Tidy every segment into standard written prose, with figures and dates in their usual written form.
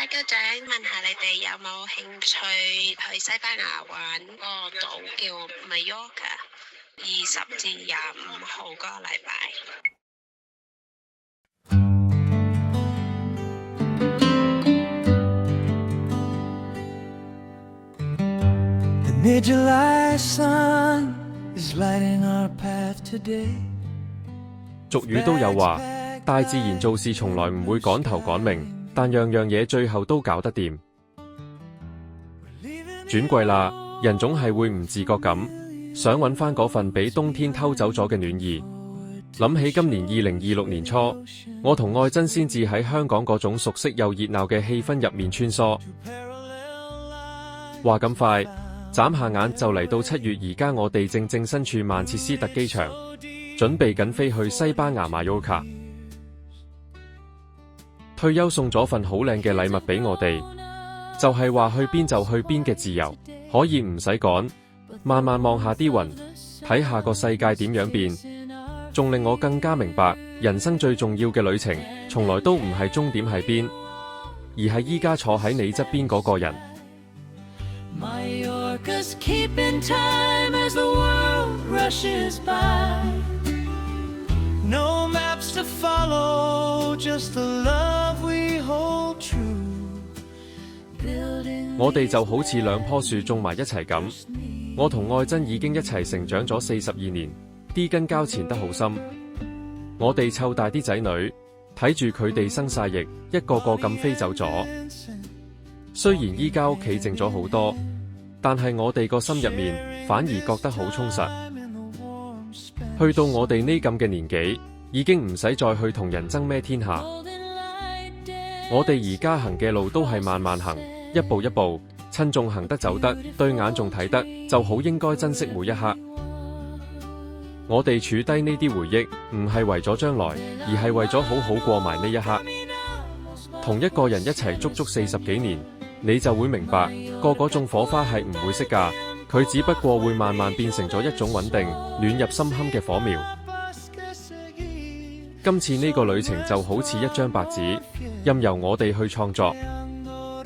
家長，問下你哋有冇興趣去西班牙玩個島叫 Mallorca， 20至25號嗰個禮拜。俗語都有話，大自然做事從來唔會趕頭趕命，但樣樣嘢最後都搞得掂。轉季啦，人總係會唔自覺咁想揾翻嗰份俾冬天偷走咗嘅暖意。諗起今年2026年初，我同愛珍先至喺香港嗰種熟悉又熱鬧嘅氣氛入面穿梭。話咁快，眨下眼就嚟到7月，而家我哋正身處曼徹斯特機場，準備緊飛去西班牙馬約卡。退休送咗份好靚嘅禮物俾我哋，就係話去邊就去邊嘅自由，可以唔使趕，慢慢望下啲雲，睇下個世界點樣變，仲令我更加明白，人生最重要嘅旅程，從來都唔係終點喺邊，而係依家坐喺你側邊嗰個人。No maps to follow, just the love we hold true. 我哋就好似兩棵樹種埋一齊咁，我同愛珍已經一齊成長咗42年，啲根交纏得好深。我哋湊大啲仔女，睇住佢哋生晒翼，一個個咁飛走咗。雖然依家屋企靜咗好多，但係我哋個心入面反而覺得好充實。去到我哋呢咁嘅年紀，已經唔使再去同人爭咩天下。我哋而家行嘅路都係慢慢行，一步一步，趁仲行得走得，對眼仲睇得，就好應該珍惜每一刻。我哋儲低呢啲回憶，唔係為咗將來，而係為咗好好過埋呢一刻。同一個人一齊足足40幾年，你就會明白，嗰種火花係唔會熄㗎。佢只不過會慢慢變成咗一種穩定、暖入心坎嘅火苗。今次呢個旅程就好似一張白紙，任由我哋去創作。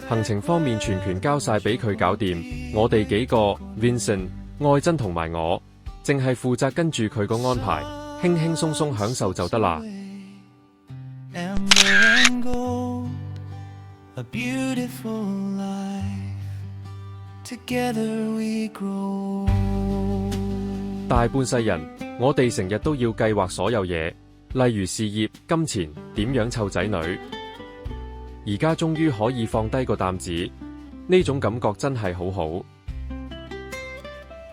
行程方面全權交晒俾佢搞掂，我哋幾個 Vincent、愛珍同埋我，淨係負責跟住佢個安排，輕輕鬆鬆享受就得啦。大半世人，我哋成日都要計劃所有嘢，例如事業、金錢，點樣湊仔女。而家終於可以放低個擔子，呢種感覺真係好好。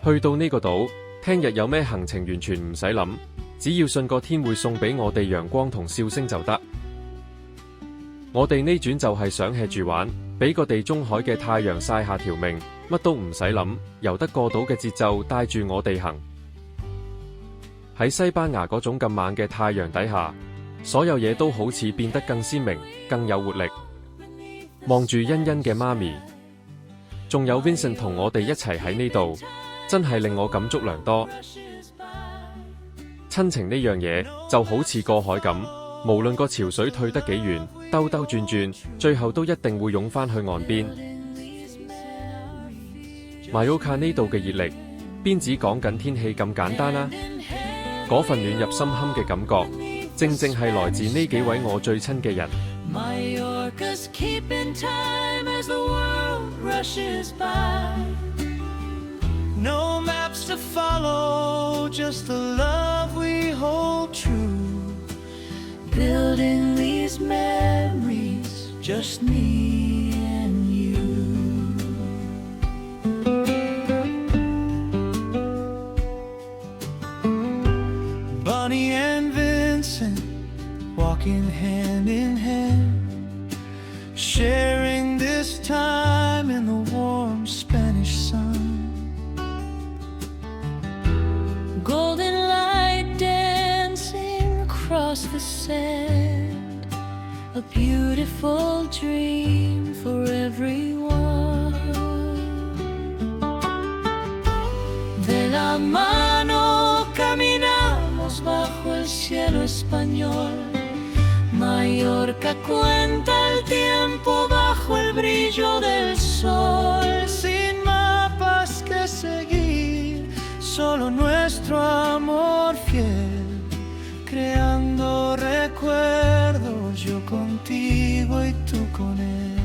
去到呢個島，聽日有咩行程完全唔使諗，只要信個天會送俾我哋陽光同笑聲就得。我哋呢轉就係想 hea 住玩，俾個地中海嘅太陽曬下條命，乜都唔使諗，由得過島嘅節奏帶住我哋行。喺西班牙嗰種咁猛嘅太陽底下，所有嘢都好似變得更鮮明、更有活力。望住欣欣嘅媽咪，仲有 Vincent 同我哋一齊喺呢度，真係令我感觸良多。親情呢樣嘢就好似過海咁，無論個潮水退得幾遠，兜兜轉轉，最後都一定會湧翻去岸邊。馬約卡呢度嘅熱力，邊止講緊天氣咁簡單啦？嗰份暖入心坎嘅感覺，正正係來自呢幾位我最親嘅人。No maps to follow, just the love we hold true. Building these memories, just me and you. Bonnie and Vincent walking hand in hand, sharing this time in the warm Spanish sun.Golden light dancing across the sand, a beautiful dream for everyone. De la mano caminamos bajo el cielo español, Mallorca cuenta el tiempo bajo bajo el brillo del sol, sin mapas que seguir, solo nuestro amor fiel, creando recuerdos, yo contigo y tú con él。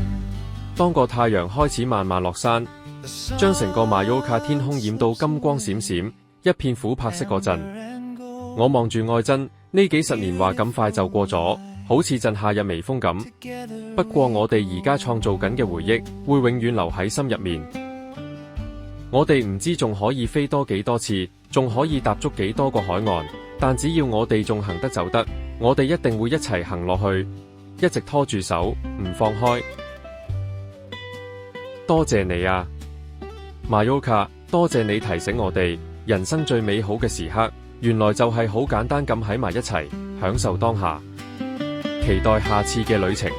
當個太陽開始慢慢落山，將成個馬約卡天空染到金光閃閃，一片琥珀色嗰陣，我望住愛珍，呢幾十年話咁快就過咗，好似陣夏日微風咁。不過我哋而家創造緊嘅回憶，會永遠留喺心入面。我哋唔知仲可以飛多幾多次，仲可以踏足幾多個海岸，但只要我哋仲行得走得，我哋一定會一齊行落去，一直拖住手，唔放開。多謝你啊，馬約卡，多謝你提醒我哋，人生最美好嘅時刻，原來就係好簡單咁喺埋一齊，享受當下。期待下次嘅旅程。